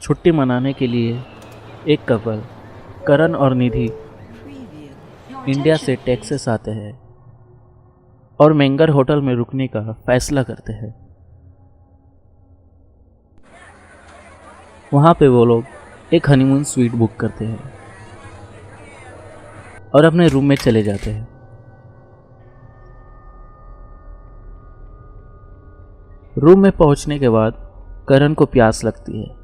छुट्टी मनाने के लिए एक कपल करण और निधि इंडिया से टेक्सास आते हैं और मेंगर होटल में रुकने का फैसला करते हैं। वहाँ पे वो लोग एक हनीमून स्वीट बुक करते हैं और अपने रूम में चले जाते हैं। रूम में पहुंचने के बाद करण को प्यास लगती है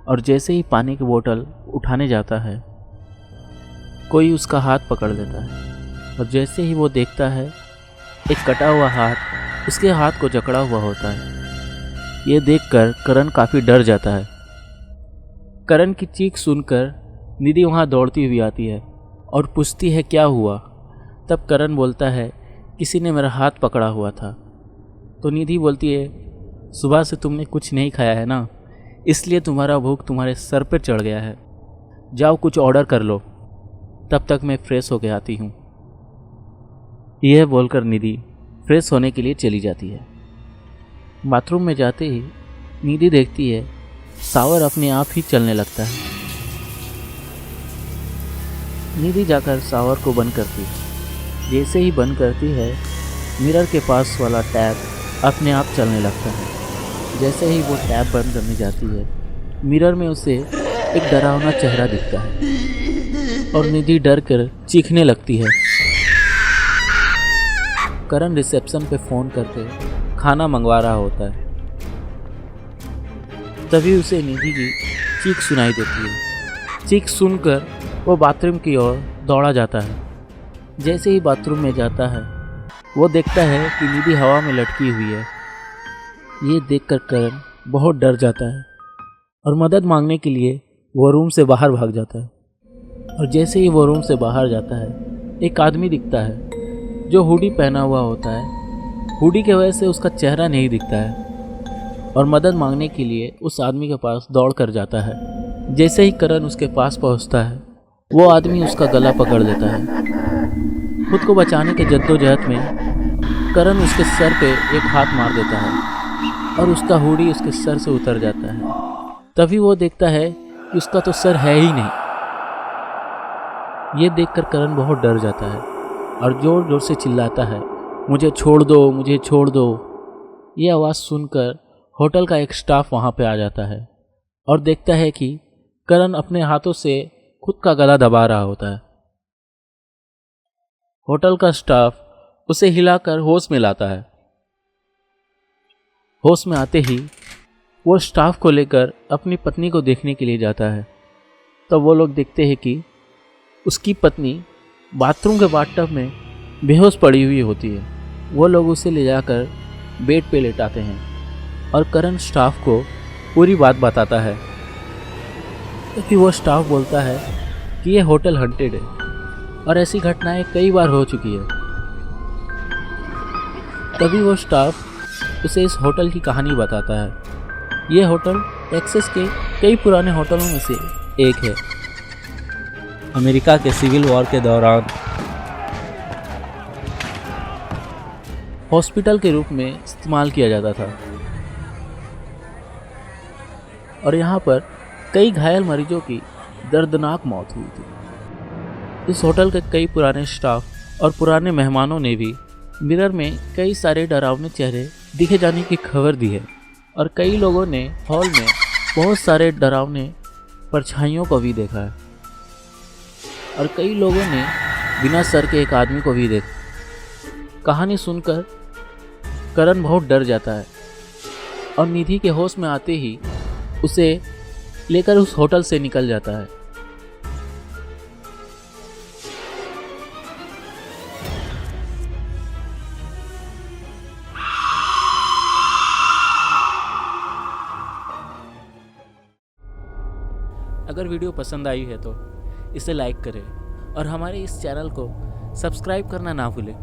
और जैसे ही पानी की बोतल उठाने जाता है कोई उसका हाथ पकड़ लेता है और जैसे ही वो देखता है एक कटा हुआ हाथ उसके हाथ को जकड़ा हुआ होता है। ये देखकर करण काफ़ी डर जाता है। करण की चीख सुनकर निधि वहाँ दौड़ती हुई आती है और पूछती है क्या हुआ। तब करण बोलता है किसी ने मेरा हाथ पकड़ा हुआ था। तो निधि बोलती है सुबह से तुमने कुछ नहीं खाया है ना, इसलिए तुम्हारा भूख तुम्हारे सर पर चढ़ गया है। जाओ कुछ ऑर्डर कर लो, तब तक मैं फ्रेश होके आती हूँ। यह बोलकर निधि फ्रेश होने के लिए चली जाती है। बाथरूम में जाते ही निधि देखती है शावर अपने आप ही चलने लगता है। निधि जाकर शावर को बंद करती है। जैसे ही बंद करती है मिरर के पास वाला टैप अपने आप चलने लगता है। जैसे ही वो टैप बंद करने जाती है मिरर में उसे एक डरावना चेहरा दिखता है और निधि डर कर चीखने लगती है। करण रिसेप्शन पे फ़ोन करके खाना मंगवा रहा होता है। तभी उसे निधि की चीख सुनाई देती है। चीख सुनकर वो बाथरूम की ओर दौड़ा जाता है। जैसे ही बाथरूम में जाता है वो देखता है कि निधि हवा में लटकी हुई है। ये देखकर करण बहुत डर जाता है और मदद मांगने के लिए वो रूम से बाहर भाग जाता है। और जैसे ही वो रूम से बाहर जाता है एक आदमी दिखता है जो हुडी पहना हुआ होता है। हुडी की वजह से उसका चेहरा नहीं दिखता है और मदद मांगने के लिए उस आदमी के पास दौड़ कर जाता है। जैसे ही करण उसके पास पहुंचता है वो आदमी उसका गला पकड़ लेता है। खुद को बचाने के जद्दोजहद में करण उसके सर पे एक हाथ मार देता है और उसका हुडी उसके सर से उतर जाता है। तभी वो देखता है कि उसका तो सर है ही नहीं। ये देखकर करण बहुत डर जाता है और ज़ोर ज़ोर से चिल्लाता है मुझे छोड़ दो, मुझे छोड़ दो। ये आवाज़ सुनकर होटल का एक स्टाफ वहाँ पे आ जाता है और देखता है कि करण अपने हाथों से खुद का गला दबा रहा होता है। होटल का स्टाफ उसे हिलाकर होश में लाता है। होश में आते ही वो स्टाफ को लेकर अपनी पत्नी को देखने के लिए जाता है। तब वो लोग देखते हैं कि उसकी पत्नी बाथरूम के बाथटब में बेहोश पड़ी हुई होती है। वो लोग उसे ले जाकर बेड पे लेटाते हैं और करण स्टाफ को पूरी बात बताता है। क्योंकि वो स्टाफ बोलता है कि ये होटल हंटेड है और ऐसी घटनाएं कई बार हो चुकी है। तभी वो स्टाफ उसे इस होटल की कहानी बताता है। ये होटल टेक्सास के कई पुराने होटलों में से एक है। अमेरिका के सिविल वॉर के दौरान हॉस्पिटल के रूप में इस्तेमाल किया जाता था और यहाँ पर कई घायल मरीजों की दर्दनाक मौत हुई थी। इस होटल के कई पुराने स्टाफ और पुराने मेहमानों ने भी मिरर में कई सारे डरावने चेहरे दिखे जाने की खबर दी है और कई लोगों ने हॉल में बहुत सारे डरावने परछाइयों को भी देखा है और कई लोगों ने बिना सर के एक आदमी को भी देखा। कहानी सुनकर करण बहुत डर जाता है और निधि के होश में आते ही उसे लेकर उस होटल से निकल जाता है। अगर वीडियो पसंद आई है तो इसे लाइक करें और हमारे इस चैनल को सब्सक्राइब करना ना भूलें।